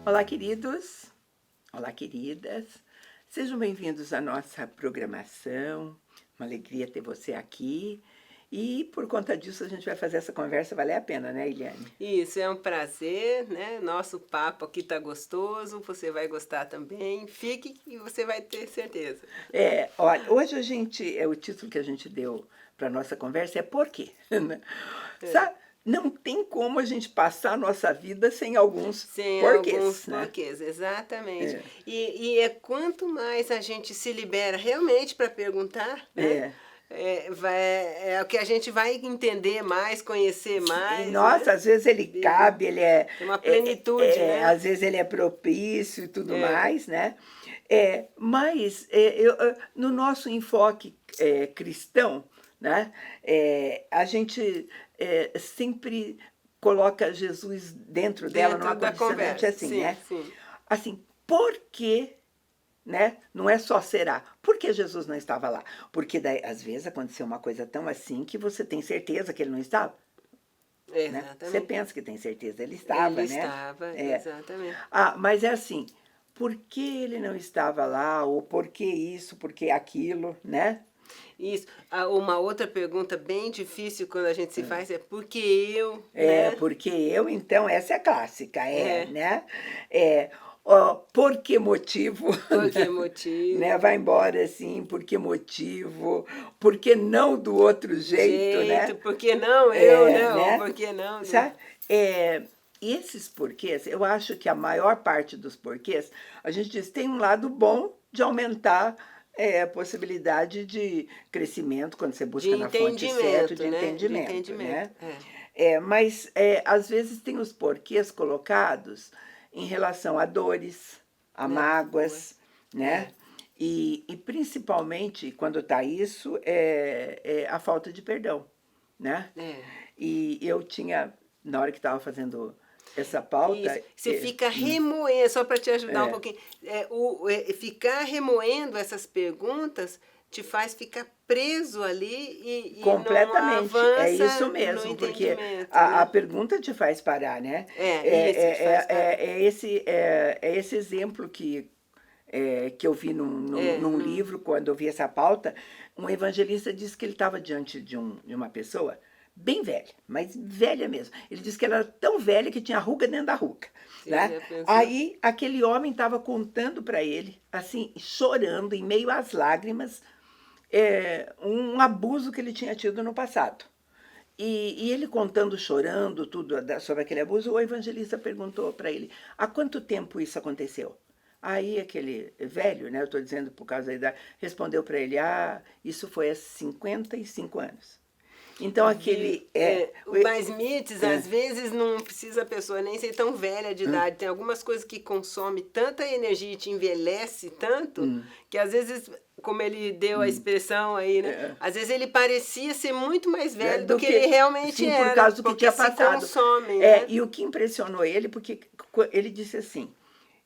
Olá, queridos. Olá, queridas. Sejam bem-vindos à nossa programação. Uma alegria ter você aqui. E por conta disso a gente vai fazer essa conversa valer a pena, né, Eliane? Isso, é um prazer, né? Nosso papo aqui tá gostoso, você vai gostar também. Fique e você vai ter certeza. Olha, hoje o título que a gente deu para a nossa conversa é Por quê? Né? É. Sabe, não tem como a gente passar a nossa vida sem alguns Sem alguns porquês, né? porquês, exatamente. É, E é quanto mais a gente se libera realmente para perguntar, né? é. É o que a gente vai entender mais, conhecer E, mais, nossa, né? às vezes ele Viver. cabe, Tem uma plenitude, né? às vezes ele é propício e tudo É, mais, né? Mas no nosso enfoque cristão, né, a gente sempre coloca Jesus dentro dela numa dentro da condicionante conversa. assim, Sim, né? sim. Assim, por que, né? Não é só será. Por que Jesus não estava lá? Porque daí, às vezes aconteceu uma coisa tão assim que você tem certeza que ele não estava, né? Você Exatamente. pensa que tem certeza, ele Ele estava, né? estava, É. exatamente. Mas é assim, por que ele não estava lá? Ou por que isso, por que aquilo, né? Isso. Uma outra pergunta bem difícil quando a gente se faz é por que eu, né? Porque eu, então, essa é clássica, É, né? É, ó, por que motivo, por que né? motivo? Vai embora assim, por que motivo, por que não do outro jeito, Jeito, né? por que não eu, né? Ou Né? por que não? Sabe? Esses porquês, eu acho que a maior parte dos porquês, a gente diz, tem um lado bom de aumentar a possibilidade de crescimento quando você De busca na fonte certa, entendimento, de né? De entendimento, entendimento. né? É. Mas às vezes tem os porquês colocados em relação a dores, a Né? Boa. mágoas, É. né? E principalmente quando está isso, é a falta de perdão, né? É. E eu tinha, na hora que estava fazendo essa pauta, Isso. Você fica remoendo, só para te ajudar um é, pouquinho, ficar remoendo essas perguntas te faz ficar preso ali e não completamente, é isso avança no mesmo, porque entendimento, a né? pergunta te faz parar, né? Isso, te faz parar. É esse exemplo que eu vi num Não, livro, quando eu vi essa pauta, um evangelista disse que ele estava diante de uma pessoa bem velha, mas velha mesmo. Ele disse que ela era tão velha que tinha ruga dentro da ruga, você né? já pensou? Aí aquele homem estava contando para ele, assim, chorando, em meio às lágrimas, um abuso que ele tinha tido no passado. E ele contando, chorando, tudo sobre aquele abuso, o evangelista perguntou para ele: há quanto tempo isso aconteceu? Aí aquele velho, né, eu estou dizendo por causa da idade, respondeu para ele: isso foi há 55 anos. Então aquele Mas mites, às vezes não precisa a pessoa nem ser tão velha de idade. Tem algumas coisas que consomem tanta energia e te envelhece tanto, que às vezes, como ele deu a expressão aí, né? Às vezes ele parecia ser muito mais velho do do que ele que, realmente sim, por era, causa do que porque tinha se passado. consomem, né? E o que impressionou ele, porque ele disse assim: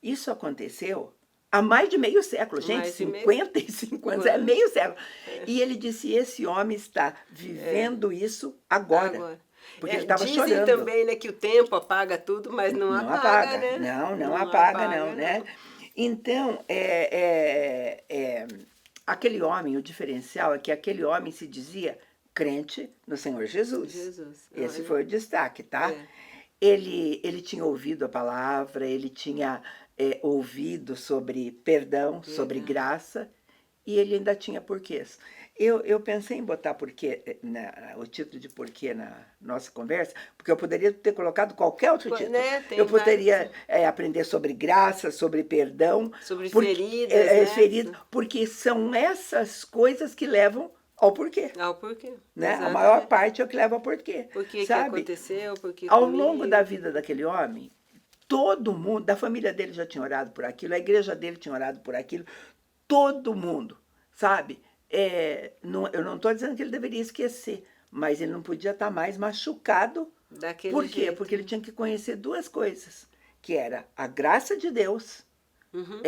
isso aconteceu há mais de meio século. Gente, Mais de meio 55 anos é quando meio século. E ele disse: esse homem está vivendo isso agora, agora. porque ele estava Dizem chorando. também, né, que o tempo apaga tudo, mas não Não apaga, apaga, né? não Não apaga, não, apaga, né? não. Então, aquele homem, o diferencial é que aquele homem se dizia crente no Senhor Jesus. Jesus, Esse olha. foi o destaque, tá? É. Ele tinha ouvido a palavra, ele tinha ouvido sobre perdão, sobre Verdade. graça, e ele ainda tinha porquês. Eu pensei em botar porquê, o título de porquê na nossa conversa, porque eu poderia ter colocado qualquer outro título. Né? Eu Tem vários poderia aprender sobre graça, sobre perdão, sobre porque, feridas, né? ferido, porque são essas coisas que levam ao porquê. Ah, o porquê. Né? A maior Exatamente. parte é o que leva ao porquê, Por que que sabe? aconteceu? Por que Ao longo da comigo? vida daquele homem, todo mundo, da família dele já tinha orado por aquilo, a igreja dele tinha orado por aquilo, todo mundo, sabe? Eu não estou dizendo que ele deveria esquecer, mas ele não podia estar mais machucado. Daquele Por quê? jeito, Porque ele né? tinha que conhecer duas coisas, que era a graça de Deus Uhum.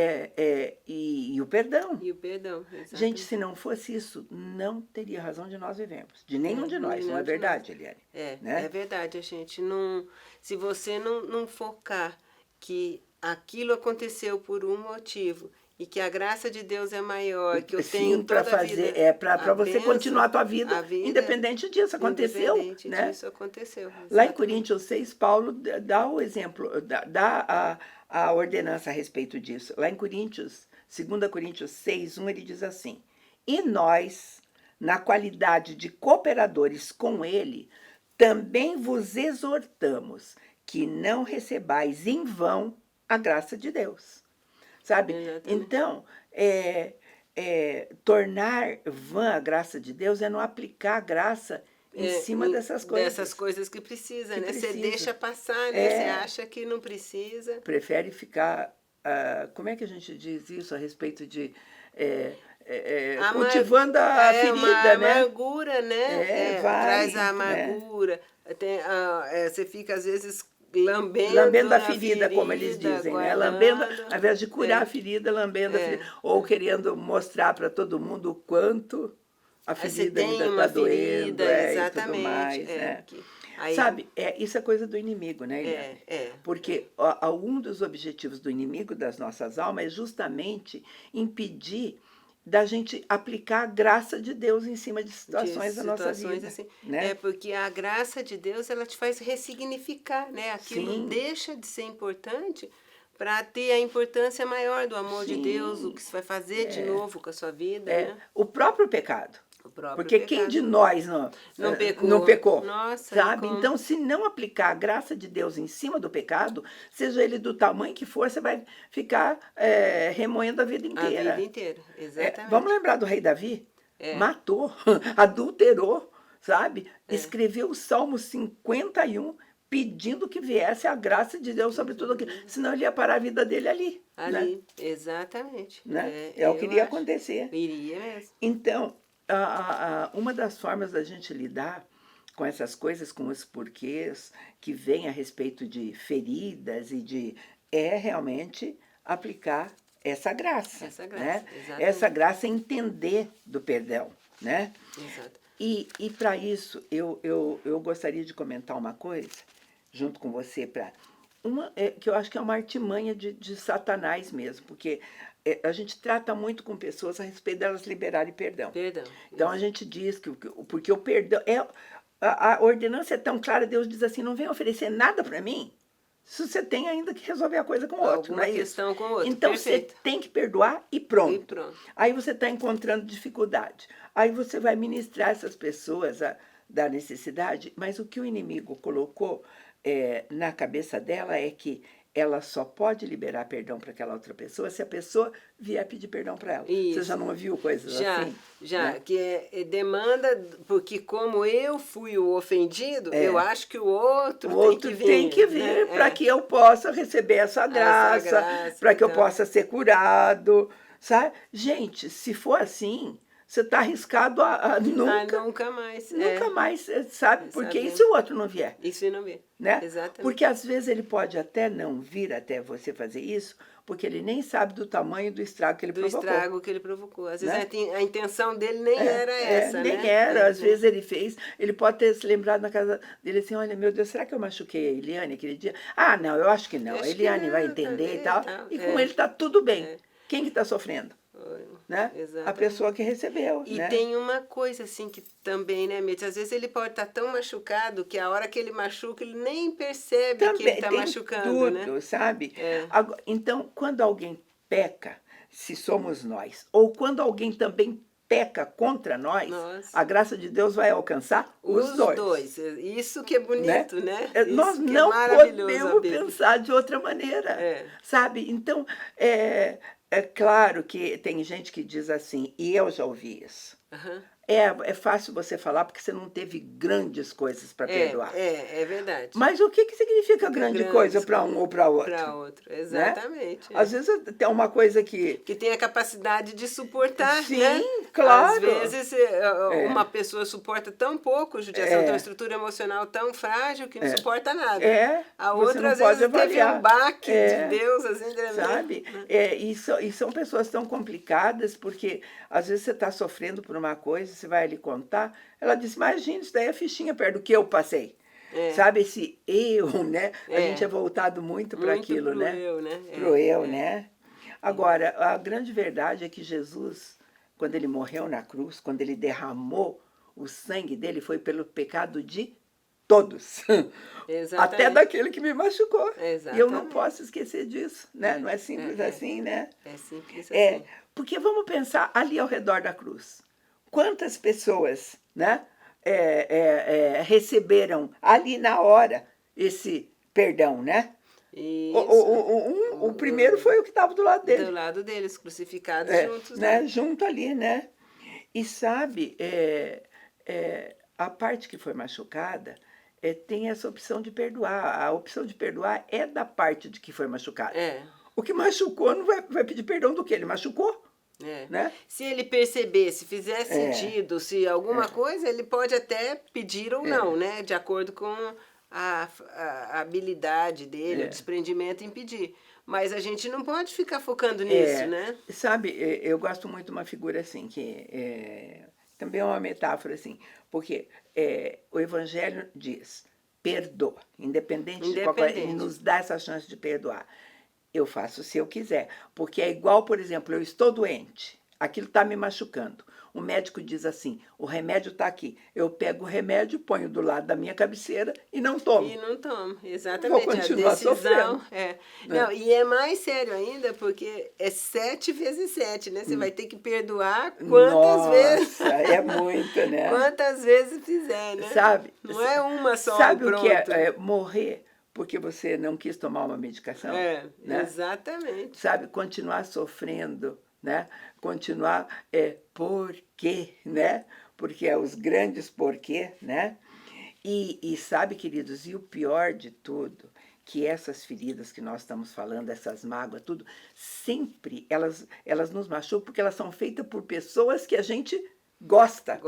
e o perdão. E o perdão, Gente, exatamente. se não fosse isso, não teria razão de nós vivemos. De nenhum de nós, não é Nenhum de nós. verdade, Eliane? É Né? verdade, a gente não. Se você não focar que aquilo aconteceu por um motivo e que a graça de Deus é maior, que eu tenho Sim, para toda a vida. fazer, para você continuar a tua vida, A vida, independente disso, aconteceu, independente né? disso, aconteceu. Lá em Exatamente. Coríntios 6, Paulo dá o exemplo, dá a ordenança a respeito disso. Lá em Coríntios, 2 Coríntios 6, 1, ele diz assim: e nós, na qualidade de cooperadores com ele, também vos exortamos que não recebais em vão a graça de Deus. Sabe? Exatamente. Então, tornar vã a graça de Deus é não aplicar a graça em cima dessas coisas. Dessas coisas que precisa, Que né? Você precisa. deixa passar, né? Você acha que não precisa. Prefere ficar... como é que a gente diz isso a respeito de... cultivando a ferida, uma né? amargura, né? Traz a amargura. Né? Você fica, às vezes, lambendo a ferida, como eles dizem, né? Lambendo, ao invés de curar a ferida, lambendo a ferida. Ou querendo mostrar para todo mundo o quanto a ferida ainda está doendo, e tudo mais, né? Aí, sabe, isso é coisa do inimigo, né, Eliane? Porque um dos objetivos do inimigo das nossas almas é justamente impedir da gente aplicar a graça de Deus em cima de situações da nossa vida. Assim. Né? Porque a graça de Deus, ela te faz ressignificar, né? Aquilo Sim. deixa de ser importante para ter a importância maior do amor de Deus, o que você vai fazer de novo com a sua vida. Né? O próprio pecado. Porque pecado. Quem de nós não pecou? Nossa, sabe? Então, se não aplicar a graça de Deus em cima do pecado, seja ele do tamanho que for, você vai ficar remoendo a vida inteira. A vida inteira, exatamente. Vamos lembrar do rei Davi? Matou, adulterou, sabe? Escreveu o Salmo 51, pedindo que viesse a graça de Deus sobre tudo aquilo. Senão ele ia parar a vida dele ali. Ali, né? Exatamente. Né? É o que iria acontecer. Iria mesmo. Então, uma das formas da gente lidar com essas coisas, com os porquês que vem a respeito de feridas é realmente aplicar essa graça. Né? Essa graça é entender do perdão. Né? Exato. E para isso, eu gostaria de comentar uma coisa, junto com você, que eu acho que é uma artimanha de Satanás mesmo, porque a gente trata muito com pessoas a respeito delas liberarem perdão. Então a gente diz porque o perdão a ordenança é tão clara, Deus diz assim: não vem oferecer nada para mim se você tem ainda que resolver a coisa com o outro. Alguma questão com o outro. Então Perfeito. Você tem que perdoar e pronto. Aí você está encontrando dificuldade. Aí você vai ministrar essas pessoas da necessidade, mas o que o inimigo colocou na cabeça dela é que ela só pode liberar perdão para aquela outra pessoa se a pessoa vier pedir perdão para ela. Isso. Você já não ouviu coisas assim? Já, né? que demanda, porque como eu fui o ofendido, eu acho que o outro tem que vir né? para que eu possa receber essa graça, para que eu possa ser curado, sabe? Gente, se for assim, você está arriscado a nunca mais. Nunca mais, sabe? Porque e se o outro não vier? E se não vier? Né? Exatamente. Porque às vezes ele pode até não vir até você fazer isso, porque ele nem sabe do tamanho do estrago que ele provocou. Às vezes a intenção dele nem era essa, nem né? era. Às vezes ele fez, ele pode ter se lembrado na casa dele assim: olha, meu Deus, será que eu machuquei a Eliane aquele dia? Ah, não, eu acho que não. A Eliane vai entender e tal. E com ele está tudo bem. Quem que está sofrendo? Né? A pessoa que recebeu. E né? tem uma coisa assim que também, né, Mitch? Às vezes ele pode estar tão machucado que a hora que ele machuca, ele nem percebe que ele está machucando, tudo, né? sabe? Então, quando alguém peca, se somos nós, ou quando alguém também peca contra nós, a graça de Deus vai alcançar os dois. Isso que é bonito, né? Nós não podemos pensar de outra maneira, sabe? Então, é claro que tem gente que diz assim, e eu já ouvi isso. É fácil você falar porque você não teve grandes coisas para perdoar. É verdade. Mas o que significa grande coisa para um ou para outro? Para outro, exatamente. Né? Às vezes tem uma coisa que tem a capacidade de suportar, Sim, né? claro. Às vezes uma pessoa suporta tão pouco judiação, tem uma estrutura emocional tão frágil que não suporta nada. A outra, às vezes, teve um baque de Deus, assim, sabe? E são pessoas tão complicadas, porque às vezes você está sofrendo por uma coisa, você vai lhe contar, ela diz: imagina, isso daí é fichinha perto do que eu passei. Sabe, esse eu, né? A É. gente é voltado muito para Muito aquilo, pro né? eu, né? Pro eu, né? Agora, a grande verdade é que Jesus, quando ele morreu na cruz, quando ele derramou o sangue dele, foi pelo pecado de todos. Até Exatamente. daquele que me machucou. E eu não Exatamente. posso esquecer disso, né? Não é simples assim, né? É simples É, assim. porque vamos pensar ali ao redor da cruz. Quantas pessoas, né, receberam ali na hora esse perdão, né? Isso. O primeiro foi o que estava do lado dele. Do lado deles, crucificados juntos, Né? Junto ali, né? E sabe, a parte que foi machucada tem essa opção de perdoar. A opção de perdoar é da parte de que foi machucada. O que machucou não vai pedir perdão do que ele machucou. Né? Se ele perceber, se fizer sentido, se alguma coisa, ele pode até pedir ou não, né? De acordo com a habilidade dele, o desprendimento em pedir. Mas a gente não pode ficar focando nisso, né? Sabe, eu gosto muito de uma figura assim, que também é uma metáfora assim, porque o Evangelho diz, perdoa, independente de qualquer coisa, ele nos dá essa chance de perdoar. Eu faço se eu quiser, porque é igual, por exemplo, eu estou doente, aquilo está me machucando. O médico diz assim, o remédio está aqui. Eu pego o remédio, ponho do lado da minha cabeceira e não tomo. E não tomo, exatamente. Vou continuar a decisão sofrendo. Não, e é mais sério ainda, porque é 7 vezes 7, né? Você vai ter que perdoar quantas vezes. É muito, né? Quantas vezes fizer, né? Sabe? Não é uma só. Sabe pronto. O que é morrer porque você não quis tomar uma medicação? Né? Sabe? Exatamente. Continuar sofrendo, né? Continuar por quê, né? Porque é os grandes porquê, né? E sabe, queridos, e o pior de tudo, que essas feridas que nós estamos falando, essas mágoas, tudo, sempre elas nos machucam porque elas são feitas por pessoas que a gente gosta.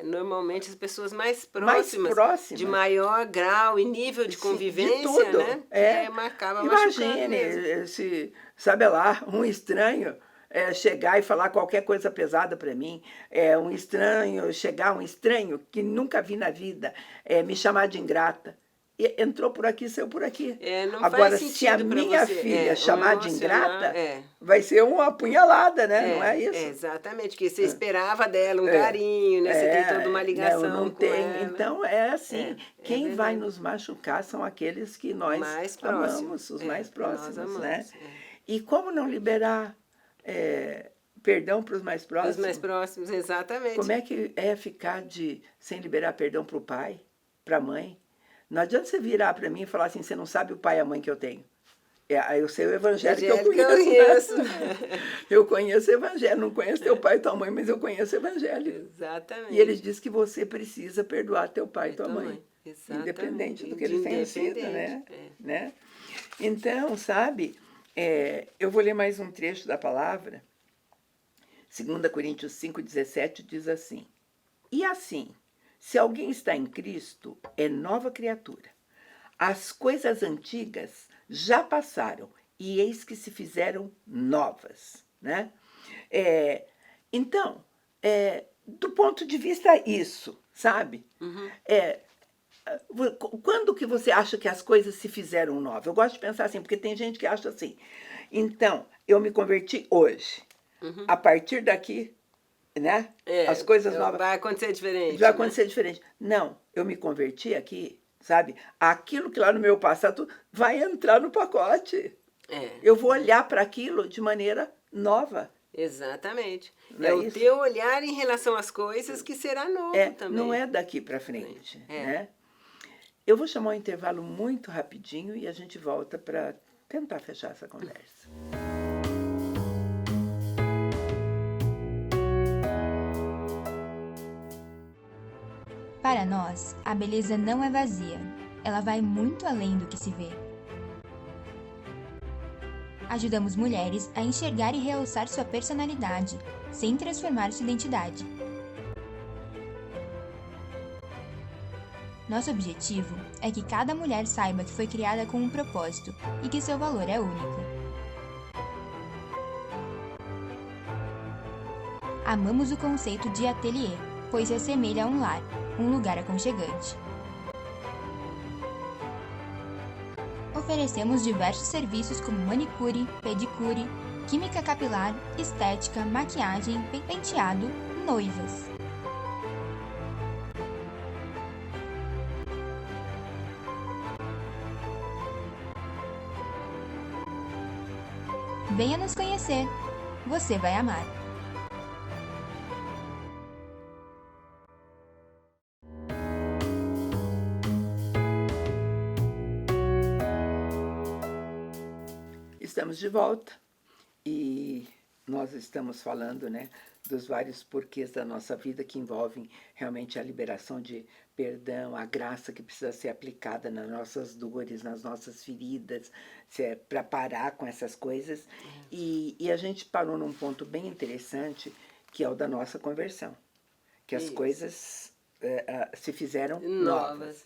Normalmente as pessoas mais próximas, de maior grau e nível de convivência, de tudo, né? Acaba machucando mesmo. Imagine, se, sabe lá, um estranho chegar e falar qualquer coisa pesada para mim, um estranho que nunca vi na vida, me chamar de ingrata. Entrou por aqui, saiu por aqui. Não Agora, faz se a minha você, filha chamar de ingrata, é. vai ser uma apunhalada, né? Não é isso? Exatamente, porque você esperava dela um carinho, né? Você tem toda uma ligação não com tem. ela. Então, assim, quem vai nos machucar são aqueles que nós amamos, os mais próximos, né? E como não liberar perdão para os mais próximos? Os mais próximos, exatamente. Como é que é ficar sem liberar perdão para o pai, para a mãe? Não adianta você virar para mim e falar assim, você não sabe o pai e a mãe que eu tenho. Eu sei o evangelho que eu conheço. Eu conheço o evangelho, não conheço teu pai e tua mãe, mas eu conheço o evangelho. Exatamente. E ele diz que você precisa perdoar teu pai e tua mãe. Exatamente. Independente do que eles tenham sido, né? Então, sabe, eu vou ler mais um trecho da palavra. 2 Coríntios 5,17 diz assim, e assim, se alguém está em Cristo, é nova criatura. As coisas antigas já passaram e eis que se fizeram novas, né? Então, do ponto de vista isso, sabe? Quando que você acha que as coisas se fizeram novas? Eu gosto de pensar assim, porque tem gente que acha assim, então, eu me converti hoje. A partir daqui, né? As coisas novas. Vai acontecer diferente. Vai acontecer diferente. Não, eu me converti aqui, sabe? Aquilo que lá no meu passado vai entrar no pacote. Eu vou olhar para aquilo de maneira nova. Exatamente. É o teu olhar em relação às coisas que será novo também. Não é daqui para frente, né? Eu vou chamar um intervalo muito rapidinho e a gente volta para tentar fechar essa conversa. Para nós, a beleza não é vazia. Ela vai muito além do que se vê. Ajudamos mulheres a enxergar e realçar sua personalidade, sem transformar sua identidade. Nosso objetivo é que cada mulher saiba que foi criada com um propósito e que seu valor é único. Amamos o conceito de ateliê, pois se assemelha a um lar, um lugar aconchegante. oferecemos diversos serviços como manicure, pedicure, química capilar, estética, maquiagem, penteado, noivas. Venha nos conhecer, você vai amar. Estamos de volta e nós estamos falando, né, dos vários porquês da nossa vida que envolvem realmente a liberação de perdão, a graça que precisa ser aplicada nas nossas dores, nas nossas feridas, para parar com essas coisas. E a gente parou num ponto bem interessante, que é o da nossa conversão, que as coisas se fizeram novas.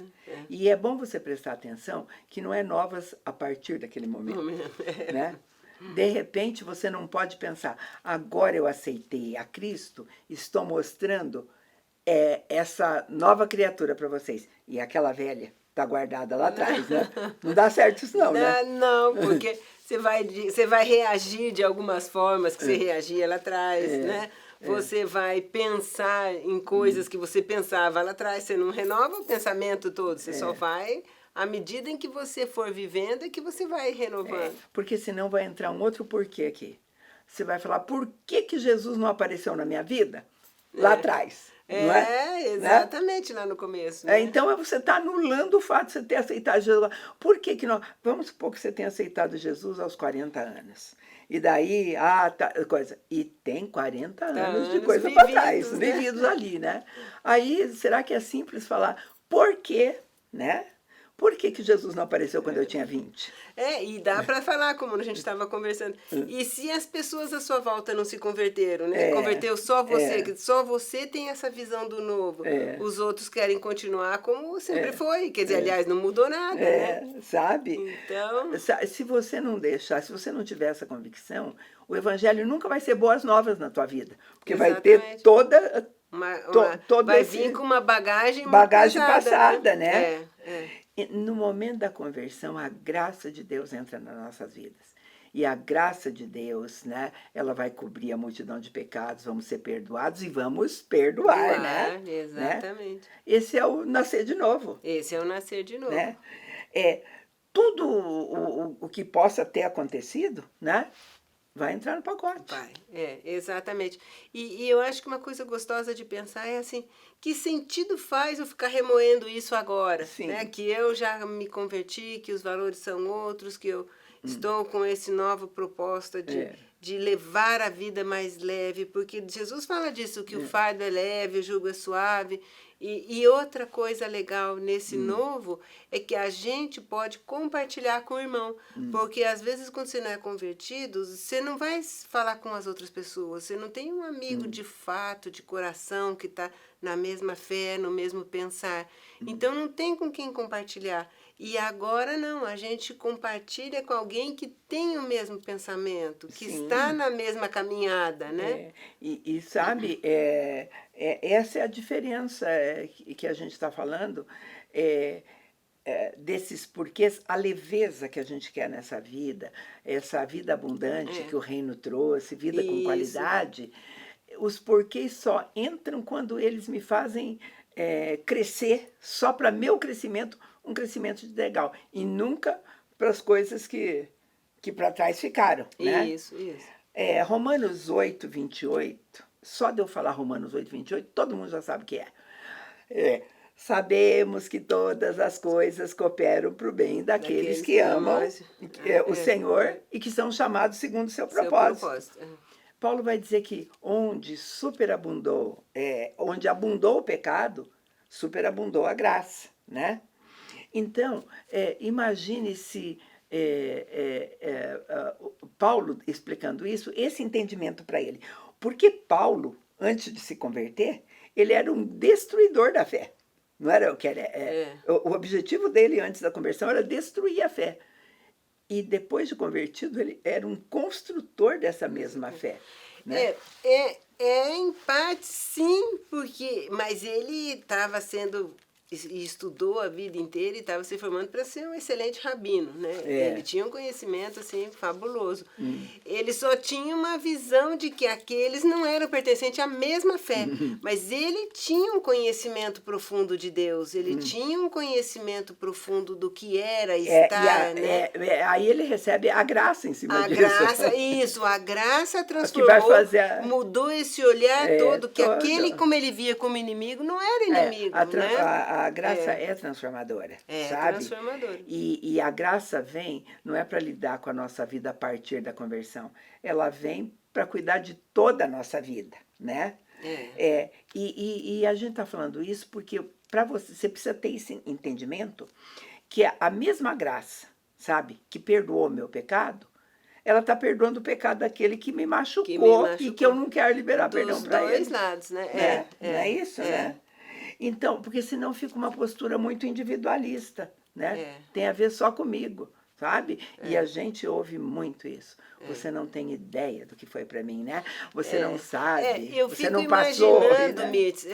E é bom você prestar atenção que não é novas a partir daquele momento, né? De repente, você não pode pensar, agora eu aceitei a Cristo, estou mostrando essa nova criatura para vocês. E aquela velha está guardada lá atrás, né? Não dá certo isso não, né? Não, porque você vai reagir de algumas formas que você reagia lá atrás, né? Você vai pensar em coisas que você pensava lá atrás, você não renova o pensamento todo, você só vai... À medida em que você for vivendo, é que você vai renovando. Porque senão vai entrar um outro porquê aqui. Você vai falar, por que Jesus não apareceu na minha vida? Lá atrás. Não é? Exatamente, né? Lá no começo. Né? Então você está anulando o fato de você ter aceitado Jesus. Por que não? Vamos supor que você tenha aceitado Jesus aos 40 anos. E daí, coisa. E tem 40 anos de coisa para trás, vividos ali, né? Aí, será que é simples falar, por quê, né? Por que Jesus não apareceu quando eu tinha 20? E dá para falar, como a gente estava conversando. E se as pessoas à sua volta não se converteram, né? Converteu só você, que só você tem essa visão do novo. Os outros querem continuar como sempre foi. Quer dizer, aliás, não mudou nada, né? Sabe? Então... Se você não deixar, se você não tiver essa convicção, o evangelho nunca vai ser boas novas na tua vida. Porque vai ter toda... vai vir com uma bagagem pesada, passada, né? E no momento da conversão, a graça de Deus entra nas nossas vidas. E a graça de Deus, né, ela vai cobrir a multidão de pecados, vamos ser perdoados e vamos perdoar, né? Exatamente. Né? Esse é o nascer de novo. Esse é o nascer de novo. Né? Tudo o que possa ter acontecido, né? Vai entrar no pacote. Vai, exatamente. E eu acho que uma coisa gostosa de pensar é assim, que sentido faz eu ficar remoendo isso agora? Né? Que eu já me converti, que os valores são outros, que eu estou com esse novo proposta de levar a vida mais leve, porque Jesus fala disso, que o fardo é leve, o jugo é suave. E outra coisa legal nesse novo é que a gente pode compartilhar com o irmão. Porque às vezes quando você não é convertido, você não vai falar com as outras pessoas. Você não tem um amigo de fato, de coração, que está na mesma fé, no mesmo pensar. Então não tem com quem compartilhar. E agora não, a gente compartilha com alguém que tem o mesmo pensamento, que está na mesma caminhada, né? E sabe, essa é a diferença que a gente está falando, desses porquês, a leveza que a gente quer nessa vida, essa vida abundante que o reino trouxe, vida com qualidade, os porquês só entram quando eles me fazem crescer, só para meu crescimento, um crescimento legal, e nunca para as coisas que para trás ficaram. Né? Isso. Romanos 8, 28, só de eu falar Romanos 8, 28, todo mundo já sabe o que é. Sabemos que todas as coisas cooperam para o bem daqueles que amam o Senhor e que são chamados segundo o seu propósito. Paulo vai dizer que onde abundou o pecado, superabundou a graça, né? Então, imagine se Paulo explicando isso, esse entendimento para ele. Porque Paulo, antes de se converter, ele era um destruidor da fé. Não era o que era? O objetivo dele antes da conversão era destruir a fé. E depois de convertido, ele era um construtor dessa mesma fé. Né? Em parte sim, mas ele estava sendo e estudou a vida inteira e estava se formando para ser um excelente rabino, né? É. Ele tinha um conhecimento assim fabuloso. Ele só tinha uma visão de que aqueles não eram pertencentes à mesma fé, mas ele tinha um conhecimento profundo de Deus, ele tinha um conhecimento profundo do que era estar, né? Aí ele recebe a graça em cima A disso. graça, isso, a graça que transformou, vai fazer mudou esse olhar todo, que todo. aquele, como ele via como inimigo, não era inimigo, né? A graça é transformadora, É sabe? transformadora. E a graça vem, não é para lidar com a nossa vida a partir da conversão, ela vem para cuidar de toda a nossa vida, né? E a gente está falando isso porque para você precisa ter esse entendimento que a mesma graça, sabe, que perdoou meu pecado, ela está perdoando o pecado daquele que me machucou e que eu não quero liberar perdão para ele. Dos dois lados, né? Não é isso, né? Então, porque senão fica uma postura muito individualista, né? Tem a ver só comigo, sabe? E a gente ouve muito isso. Você não tem ideia do que foi para mim, né? Você não sabe, eu você fico não passou. imaginando, Né? Mitz,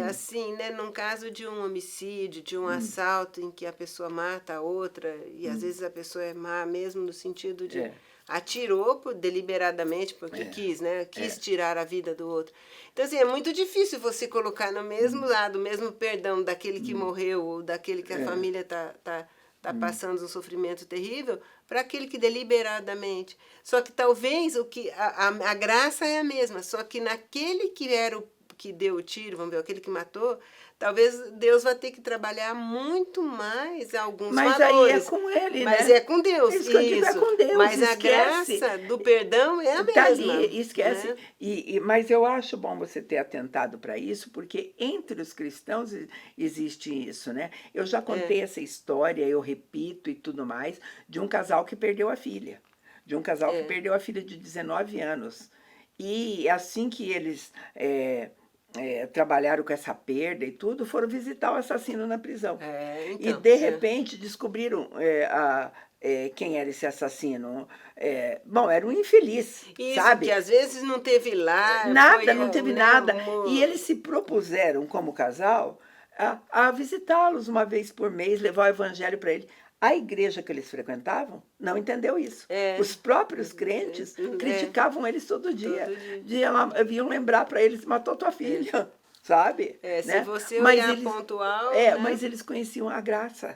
assim, né, num caso de um homicídio, de um assalto em que a pessoa mata a outra, e às vezes a pessoa é má mesmo no sentido de atirou deliberadamente porque quis, né? Quis tirar a vida do outro. Então, assim, é muito difícil você colocar no mesmo lado, o mesmo perdão daquele que morreu ou daquele que a família tá passando um sofrimento terrível para aquele que deliberadamente. Só que talvez a graça é a mesma, só que naquele que era o que deu o tiro, vamos ver, aquele que matou, talvez Deus vai ter que trabalhar muito mais alguns mas valores. Aí é com ele, mas né? é com Deus, isso. É com Deus. Mas esquece. A graça do perdão é a mesma. Tá ali, esquece. Né? Mas eu acho bom você ter atentado para isso, porque entre os cristãos existe isso, né? Eu já contei essa história, eu repito e tudo mais, de um casal que perdeu a filha. De um casal que perdeu a filha de 19 anos. E assim que eles trabalharam com essa perda e tudo, foram visitar o assassino na prisão. Então, e de repente descobriram quem era esse assassino. Bom, era um infeliz, isso, sabe? Que às vezes não teve lar. Nada, não teve nada. E eles se propuseram, como casal, a visitá-los uma vez por mês, levar o evangelho para ele. A igreja que eles frequentavam não entendeu isso. Os próprios crentes criticavam eles todo dia. Vinham lembrar para eles, matou tua filha, sabe? Né? Se você olhar pontual... né? Mas eles conheciam a graça.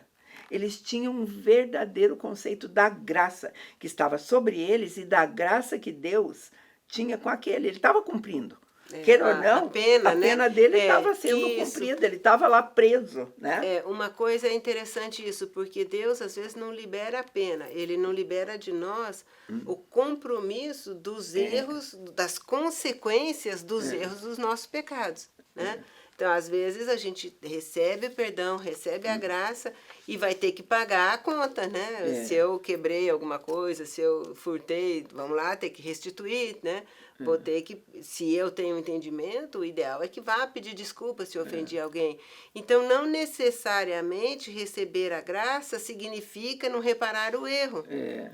Eles tinham um verdadeiro conceito da graça que estava sobre eles e da graça que Deus tinha com aquele. Ele estava cumprindo. Queira ou não, a pena dele estava sendo cumprida, ele estava lá preso. Né? Uma coisa é interessante isso, porque Deus às vezes não libera a pena, ele não libera de nós o compromisso dos erros, das consequências dos erros dos nossos pecados. Né? Então, às vezes, a gente recebe o perdão, recebe a graça e vai ter que pagar a conta, né? Se eu quebrei alguma coisa, se eu furtei, vamos lá, ter que restituir, né? Vou ter que, se eu tenho entendimento, o ideal é que vá pedir desculpa se eu ofendi alguém. Então, não necessariamente receber a graça significa não reparar o erro,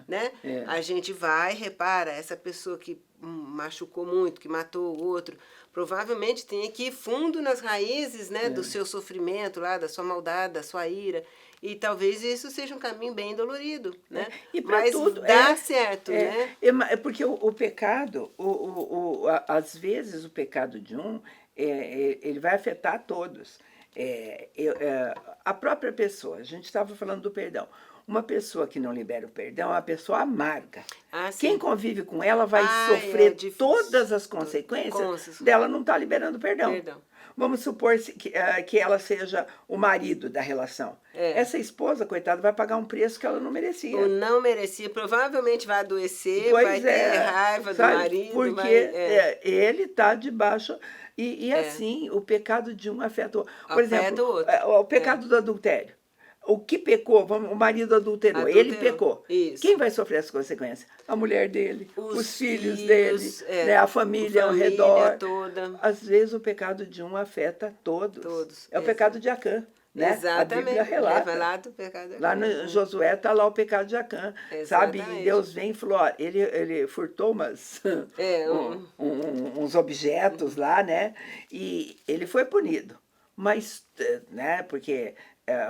né? A gente vai, repara, essa pessoa que machucou muito, que matou o outro, provavelmente tenha que ir fundo nas raízes, né, do seu sofrimento, lá, da sua maldade, da sua ira. E talvez isso seja um caminho bem dolorido, né? Mas tudo, dá certo, né? Porque o pecado, às vezes o pecado de um, ele vai afetar todos. A própria pessoa, a gente estava falando do perdão. Uma pessoa que não libera o perdão é uma pessoa amarga. Quem convive com ela vai sofrer todas as consequências dela não estar liberando o perdão. Vamos supor que ela seja o marido da relação. Essa esposa, coitada, vai pagar um preço que ela não merecia. Ou não merecia. Provavelmente vai adoecer, vai ter raiva do marido. Porque ele está debaixo... E assim, o pecado de um afeta o outro. Por exemplo, o pecado do adultério. O que pecou, o marido adulterou, ele pecou. Isso. Quem vai sofrer as consequências? A mulher dele, os filhos dele, né, a família ao redor. Toda. Às vezes o pecado de um afeta todos. É o pecado de Acã. Né? Exatamente. A Bíblia relata. Lá do pecado de Acã. Lá no Josué está lá o pecado de Acã. Sabe? E Deus vem e falou, ó, ele furtou uns objetos lá, né? E ele foi punido. mas, né, porque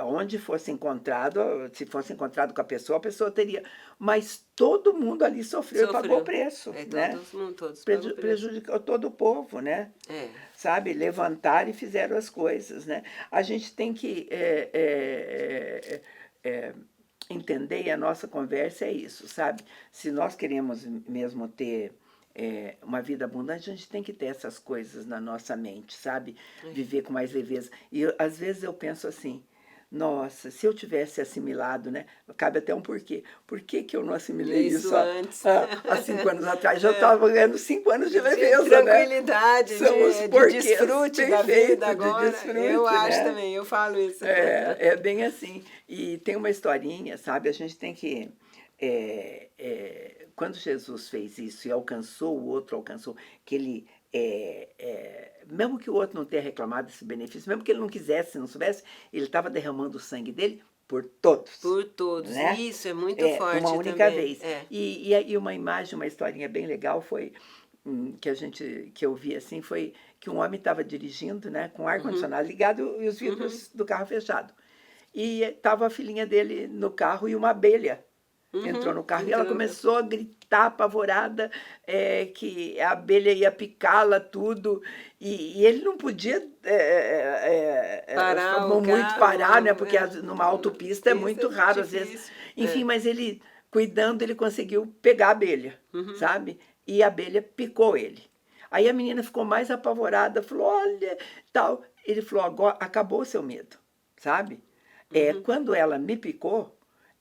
onde fosse encontrado, se fosse encontrado com a pessoa teria. Mas todo mundo ali sofreu e pagou o preço, né? Todos pagam o preço. Prejudicou todo o povo, né? Sabe? Levantaram e fizeram as coisas, né? A gente tem que entender, e a nossa conversa é isso, sabe? Se nós queremos mesmo ter uma vida abundante, a gente tem que ter essas coisas na nossa mente, sabe? Viver com mais leveza. E às vezes eu penso assim, nossa, se eu tivesse assimilado, né? Cabe até um porquê. Por que eu não assimilei isso antes? Há 5 anos atrás? Já estava ganhando 5 anos de leveza, de tranquilidade, né? São os porquês de desfrute da vida agora. De desfrute, eu acho né? também, eu falo isso. É bem assim. E tem uma historinha, sabe? A gente tem que... quando Jesus fez isso e alcançou, o outro alcançou, que ele... mesmo que o outro não tenha reclamado desse benefício, mesmo que ele não quisesse, não soubesse, ele estava derramando o sangue dele por todos. Por todos, né? Isso é muito forte uma única também. vez. E uma imagem, uma historinha bem legal foi, que eu vi assim, foi que um homem estava dirigindo, né, com o ar-condicionado ligado e os vidros do carro fechado. E estava a filhinha dele no carro e uma abelha entrou no carro e ela começou a gritar apavorada que a abelha ia picá-la tudo e ele não podia parar, né? Porque numa autopista é muito raro às vezes. Enfim, mas ele cuidando, ele conseguiu pegar a abelha, sabe? E a abelha picou ele. Aí a menina ficou mais apavorada, falou, olha, tal. Ele falou, agora acabou o seu medo, sabe? Quando ela me picou,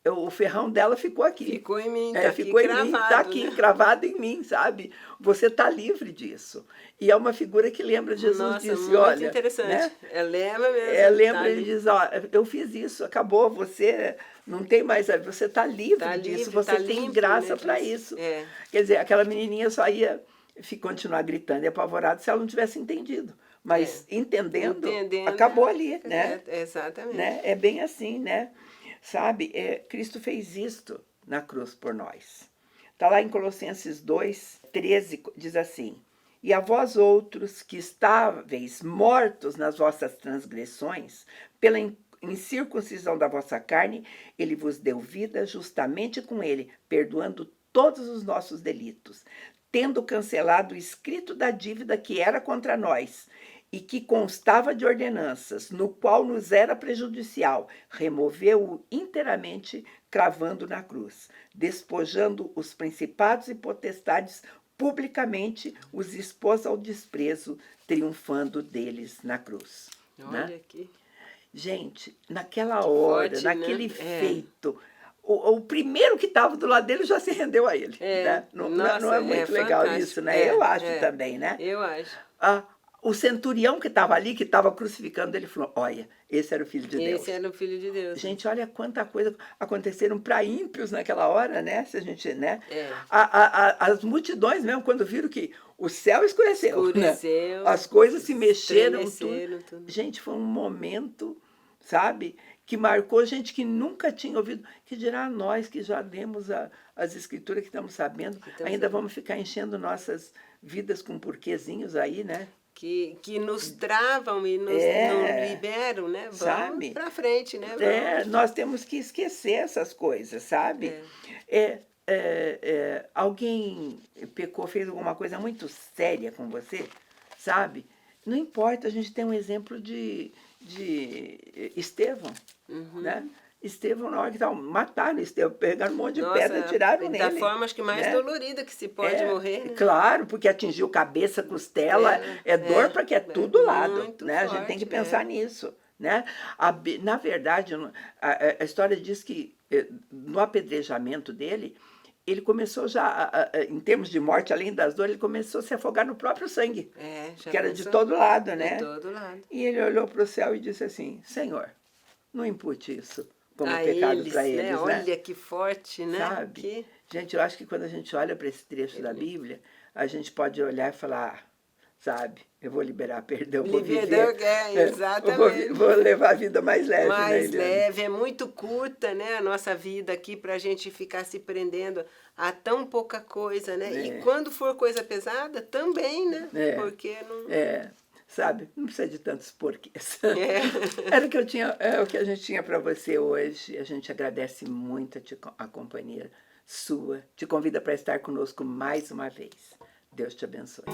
o ferrão dela ficou aqui. Ficou em mim, ficou em mim, tá aqui, cravado em mim, sabe? Você tá livre disso. E é uma figura que lembra Jesus. Nossa, disse, muito olha, interessante. Né? Lembra mesmo. Lembra, ele diz, ó, eu fiz isso, acabou, você não tem mais, você tá livre disso, você tem graça para isso. Quer dizer, aquela menininha só ia continuar gritando e apavorada se ela não tivesse entendido. Mas entendendo acabou ali, né? Exatamente. Né? É bem assim, né? Sabe, Cristo fez isto na cruz por nós. Está lá em Colossenses 2:13, diz assim, e a vós outros que estáveis mortos nas vossas transgressões, pela incircuncisão da vossa carne, ele vos deu vida justamente com ele, perdoando todos os nossos delitos, tendo cancelado o escrito da dívida que era contra nós, e que constava de ordenanças, no qual nos era prejudicial, removeu-o inteiramente, cravando na cruz, despojando os principados e potestades publicamente, os expôs ao desprezo, triunfando deles na cruz. Olha aqui. Gente, naquela hora, forte, naquele feito, o primeiro que estava do lado dele já se rendeu a ele. Né? Não é muito legal isso, né? Eu acho também, né? Eu acho. O centurião que estava ali, que estava crucificando, ele falou, olha, esse era o Filho de Deus. Esse era o Filho de Deus. Gente, olha quanta coisa aconteceram para ímpios naquela hora, né? Se a gente, né? As multidões mesmo, quando viram que o céu escureceu, né? As coisas se mexeram, tudo. Gente, foi um momento, sabe, que marcou gente que nunca tinha ouvido, que dirá nós que já lemos as escrituras, que estamos sabendo, ainda vamos ficar enchendo nossas vidas com porquezinhos aí, né? Que nos travam e nos não liberam, né? Vamos para frente, né? Nós temos que esquecer essas coisas, sabe? Alguém pecou, fez alguma coisa muito séria com você, sabe? Não importa, a gente tem um exemplo de Estevão, né? Estevão, na hora que estavam mataram Estevão, pegaram um monte de pedra e tiraram nele. Da forma, acho que mais dolorida que se pode morrer, né? Claro, porque atingiu cabeça, costela, dor para que é tudo lado, né? Forte, a gente tem que pensar nisso, né? Na verdade, a história diz que no apedrejamento dele, ele começou já, em termos de morte, além das dores, ele começou a se afogar no próprio sangue, que era de todo lado, né? De todo lado. E ele olhou para o céu e disse assim, Senhor, não impute isso como pecado para eles, né? Olha que forte, né? Sabe? Gente, eu acho que quando a gente olha para esse trecho da Bíblia, a gente pode olhar e falar, sabe, eu vou liberar perdão, vou viver. Exatamente. Vou levar a vida mais leve. Mais leve, é muito curta, né, a nossa vida aqui para a gente ficar se prendendo a tão pouca coisa, né? E quando for coisa pesada, também, né? Porque não... sabe? Não precisa de tantos porquês. Era o que eu tinha, é o que a gente tinha para você hoje. A gente agradece muito a companhia sua. Te convida para estar conosco mais uma vez. Deus te abençoe.